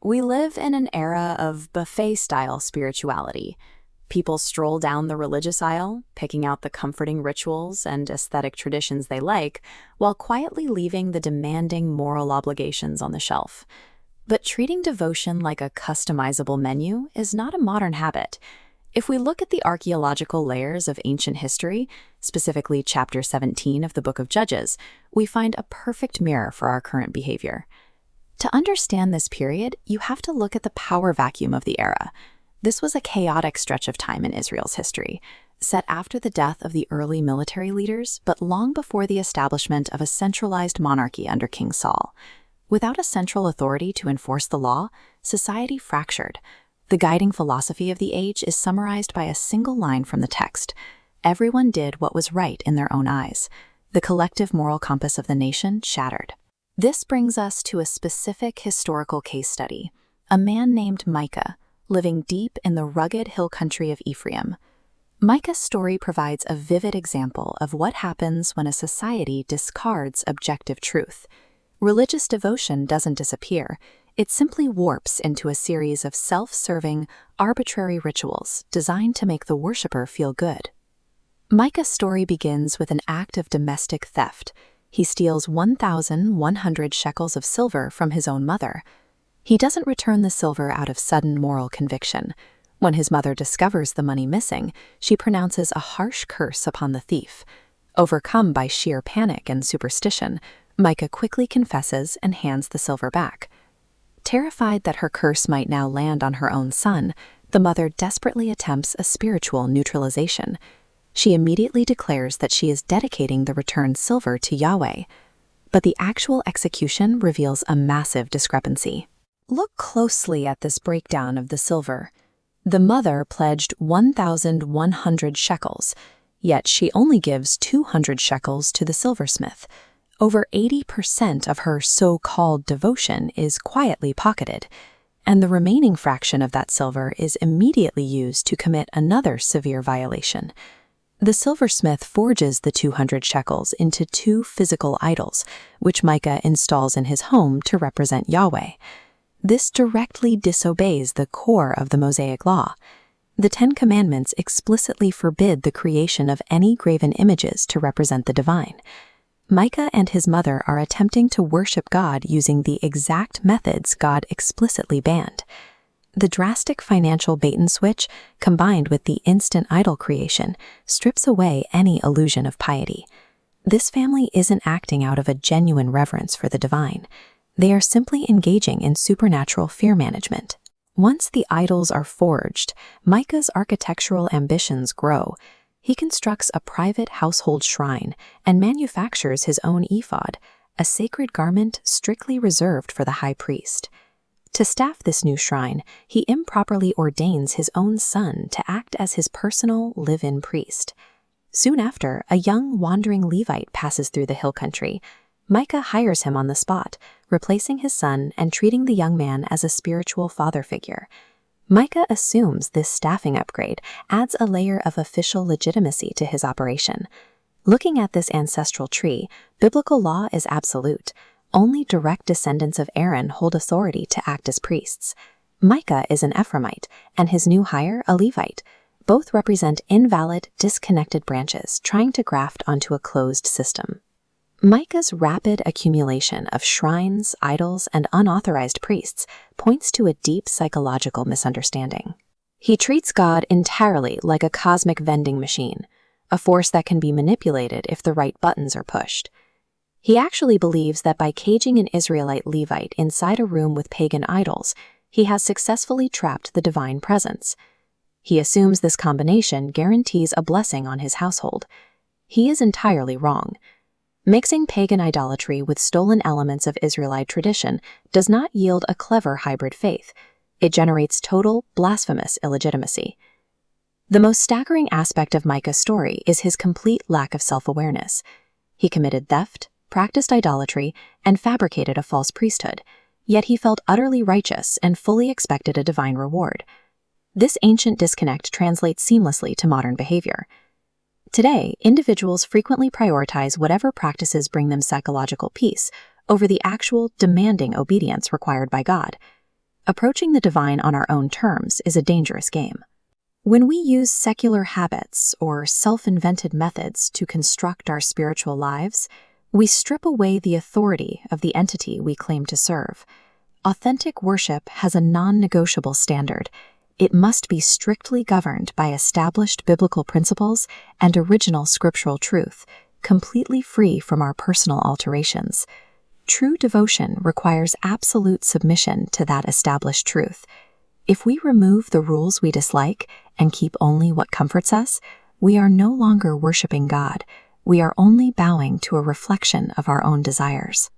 We live in an era of buffet-style spirituality. People stroll down the religious aisle, picking out the comforting rituals and aesthetic traditions they like, while quietly leaving the demanding moral obligations on the shelf. But treating devotion like a customizable menu is not a modern habit. If we look at the archaeological layers of ancient history, specifically chapter 17 of the Book of Judges, we find a perfect mirror for our current behavior. To understand this period, you have to look at the power vacuum of the era. This was a chaotic stretch of time in Israel's history, set after the death of the early military leaders, but long before the establishment of a centralized monarchy under King Saul. Without a central authority to enforce the law, society fractured. The guiding philosophy of the age is summarized by a single line from the text. Everyone did what was right in their own eyes. The collective moral compass of the nation shattered. This brings us to a specific historical case study, a man named Micah, living deep in the rugged hill country of Ephraim. Micah's story provides a vivid example of what happens when a society discards objective truth. Religious devotion doesn't disappear. It simply warps into a series of self-serving, arbitrary rituals designed to make the worshiper feel good. Micah's story begins with an act of domestic theft. He steals 1,100 shekels of silver from his own mother. He doesn't return the silver out of sudden moral conviction. When his mother discovers the money missing, she pronounces a harsh curse upon the thief. Overcome by sheer panic and superstition, Micah quickly confesses and hands the silver back. Terrified that her curse might now land on her own son, the mother desperately attempts a spiritual neutralization. She immediately declares that she is dedicating the returned silver to Yahweh. But the actual execution reveals a massive discrepancy. Look closely at this breakdown of the silver. The mother pledged 1,100 shekels, yet she only gives 200 shekels to the silversmith. Over 80% of her so-called devotion is quietly pocketed, and the remaining fraction of that silver is immediately used to commit another severe violation. The silversmith forges the 200 shekels into 2 physical idols, which Micah installs in his home to represent Yahweh. This directly disobeys the core of the Mosaic Law. The 10 Commandments explicitly forbid the creation of any graven images to represent the divine. Micah and his mother are attempting to worship God using the exact methods God explicitly banned. The drastic financial bait-and-switch, combined with the instant idol creation, strips away any illusion of piety. This family isn't acting out of a genuine reverence for the divine. They are simply engaging in supernatural fear management. Once the idols are forged, Micah's architectural ambitions grow. He constructs a private household shrine and manufactures his own ephod, a sacred garment strictly reserved for the high priest. To staff this new shrine, he improperly ordains his own son to act as his personal live-in priest. Soon after, a young wandering Levite passes through the hill country. Micah hires him on the spot, replacing his son and treating the young man as a spiritual father figure. Micah assumes this staffing upgrade adds a layer of official legitimacy to his operation. Looking at this ancestral tree, biblical law is absolute. Only direct descendants of Aaron hold authority to act as priests. Micah is an Ephraimite, and his new hire a Levite. Both represent invalid, disconnected branches trying to graft onto a closed system. Micah's rapid accumulation of shrines, idols, and unauthorized priests points to a deep psychological misunderstanding. He treats God entirely like a cosmic vending machine, a force that can be manipulated if the right buttons are pushed. He actually believes that by caging an Israelite Levite inside a room with pagan idols, he has successfully trapped the divine presence. He assumes this combination guarantees a blessing on his household. He is entirely wrong. Mixing pagan idolatry with stolen elements of Israelite tradition does not yield a clever hybrid faith. It generates total, blasphemous illegitimacy. The most staggering aspect of Micah's story is his complete lack of self-awareness. He committed theft, practiced idolatry, and fabricated a false priesthood, yet he felt utterly righteous and fully expected a divine reward. This ancient disconnect translates seamlessly to modern behavior. Today, individuals frequently prioritize whatever practices bring them psychological peace over the actual demanding obedience required by God. Approaching the divine on our own terms is a dangerous game. When we use secular habits or self-invented methods to construct our spiritual lives, we strip away the authority of the entity we claim to serve. Authentic worship has a non-negotiable standard. It must be strictly governed by established biblical principles and original scriptural truth, completely free from our personal alterations. True devotion requires absolute submission to that established truth. If we remove the rules we dislike and keep only what comforts us, we are no longer worshiping God. We are only bowing to a reflection of our own desires.